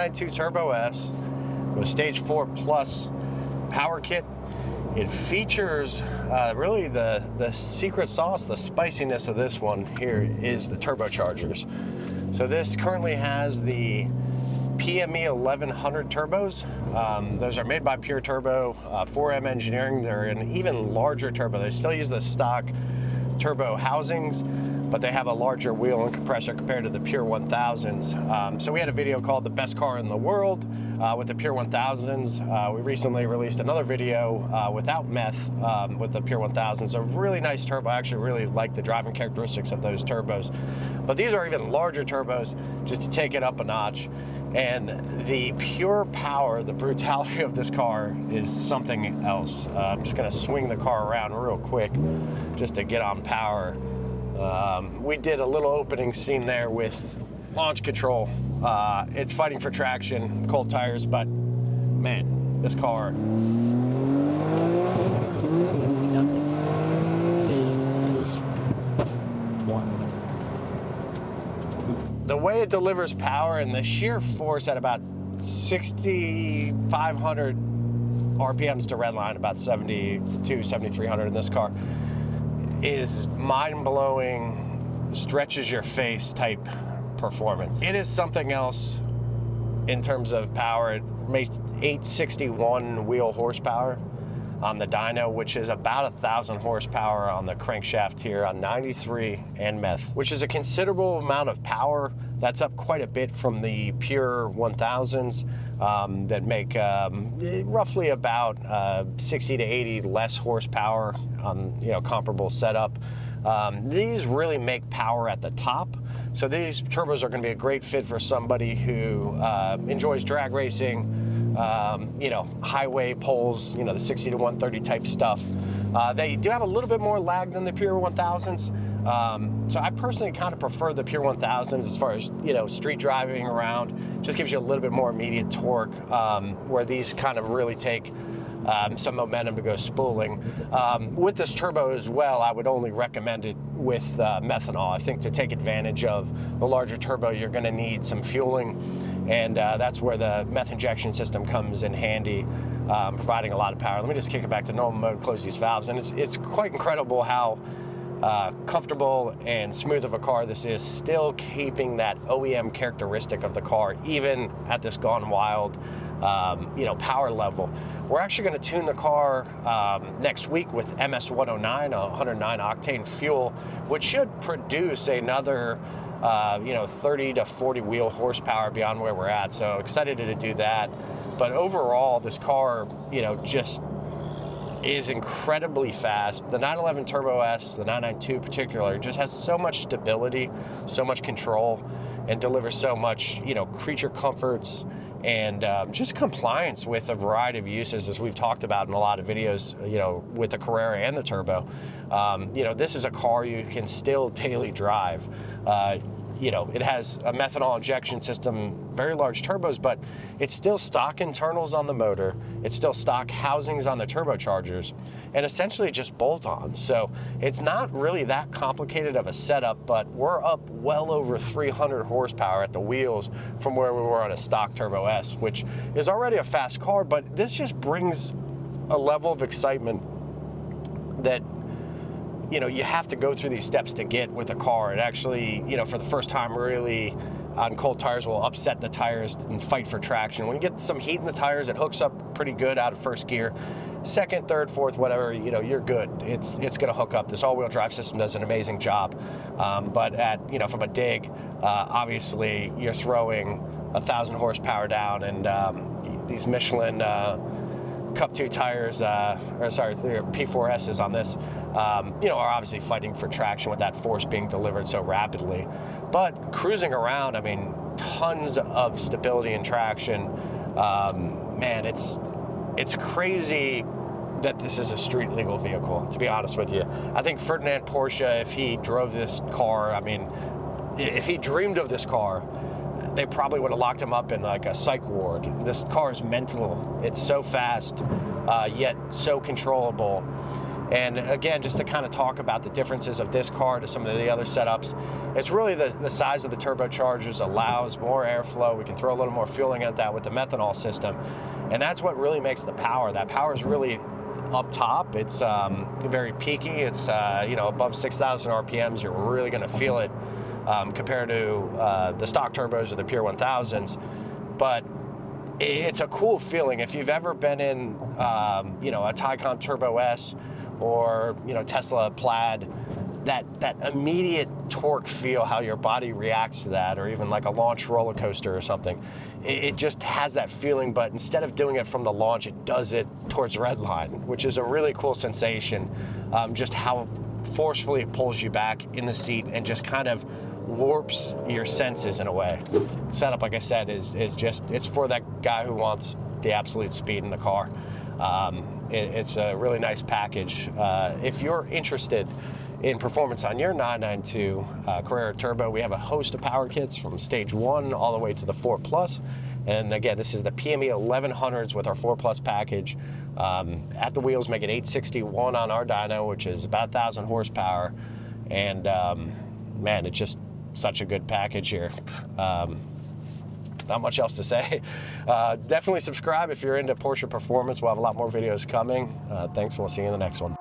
992 Turbo S with Stage 4 Plus power kit. It features really the secret sauce, the spiciness of this one here is the turbochargers. So this currently has the PME 1100 turbos. Those are made by Pure Turbo, 4M Engineering. They're an even larger turbo. They still use the stock turbo housings, but they have a larger wheel and compressor compared to the Pure 1000s. So we had a video called The Best Car in the World with the Pure 1000s. We recently released another video without meth with the Pure 1000s. A really nice turbo. I actually really like the driving characteristics of those turbos. But these are even larger turbos just to take it up a notch. And the pure power, the brutality of this car is something else. I'm just gonna swing the car around real quick just to get on power. We did a little opening scene there with launch control. It's fighting for traction, cold tires, but man, this car. The way it delivers power and the sheer force at about 6,500 RPMs to redline, about 7,300 in this car, is mind-blowing, stretches your face type performance. It is something else in terms of power. It makes 861 wheel horsepower on the dyno, which is about 1,000 horsepower on the crankshaft here on 93 and meth, which is a considerable amount of power. That's up quite a bit from the Pure 1000s that make roughly about 60 to 80 less horsepower on comparable setup. These really make power at the top. So these turbos are going to be a great fit for somebody who enjoys drag racing, highway poles, the 60 to 130 type stuff. They do have a little bit more lag than the Pure 1000s. So I personally kind of prefer the Pure 1000s as far as, street driving around. Just gives you a little bit more immediate torque, where these kind of really take some momentum to go spooling. With this turbo as well, I would only recommend it with methanol. I think to take advantage of the larger turbo, you're going to need some fueling, and that's where the meth injection system comes in handy, providing a lot of power. Let me just kick it back to normal mode, close these valves, and it's quite incredible how comfortable and smooth of a car this is, still keeping that OEM characteristic of the car, even at this gone wild power level. We're actually going to tune the car next week with MS-109, 109 octane fuel, which should produce another 30 to 40 wheel horsepower beyond where we're at. So excited to do that. But overall, this car, just is incredibly fast. The 911 Turbo S, the 992 in particular, just has so much stability, so much control, and delivers so much, creature comforts and just compliance with a variety of uses, as we've talked about in a lot of videos, with the Carrera and the Turbo. This is a car you can still daily drive. It has a methanol injection system, very large turbos, but it's still stock internals on the motor. It's still stock housings on the turbochargers, and essentially just bolt-ons. So it's not really that complicated of a setup, but we're up well over 300 horsepower at the wheels from where we were on a stock Turbo S, which is already a fast car, but this just brings a level of excitement that you have to go through these steps to get with a car. It actually, for the first time really on cold tires will upset the tires and fight for traction. When you get some heat in the tires, it hooks up pretty good out of first gear. Second, third, fourth, whatever, you're good. It's going to hook up. This all-wheel drive system does an amazing job. But at, from a dig, obviously you're throwing 1,000 horsepower down, and these Michelin Cup 2 tires, P4S's on this, are obviously fighting for traction with that force being delivered so rapidly. But cruising around, tons of stability and traction. Man, it's crazy that this is a street legal vehicle, to be honest with you. I think Ferdinand Porsche, if he drove this car, if he dreamed of this car, they probably would have locked him up in like a psych ward. This car is mental. It's so fast, yet so controllable. And again, just to kind of talk about the differences of this car to some of the other setups, it's really the size of the turbochargers allows more airflow. We can throw a little more fueling at that with the methanol system. And that's what really makes the power. That power is really up top. It's very peaky. It's you know, above 6,000 RPMs. You're really going to feel it compared to the stock turbos or the pure 1000s. But it's a cool feeling. If you've ever been in you know, a Taycan Turbo S or, you know, Tesla Plaid, that immediate torque feel, how your body reacts to that, or even like a launch roller coaster or something, it just has that feeling. But instead of doing it from the launch, it does it towards redline, which is a really cool sensation. Just how forcefully it pulls you back in the seat and just kind of warps your senses in a way. Setup, like I said, is just, it's for that guy who wants the absolute speed in the car. It's a really nice package. If you're interested in performance on your 992 Carrera Turbo, we have a host of power kits from stage 1 all the way to the 4 Plus. And again, this is the PME 1100s with our 4 Plus package. At the wheels, make it 861 on our dyno, which is about 1,000 horsepower. And man, it's just such a good package here. Not much else to say. Definitely subscribe if you're into Porsche performance. We'll have a lot more videos coming. Thanks, and we'll see you in the next one.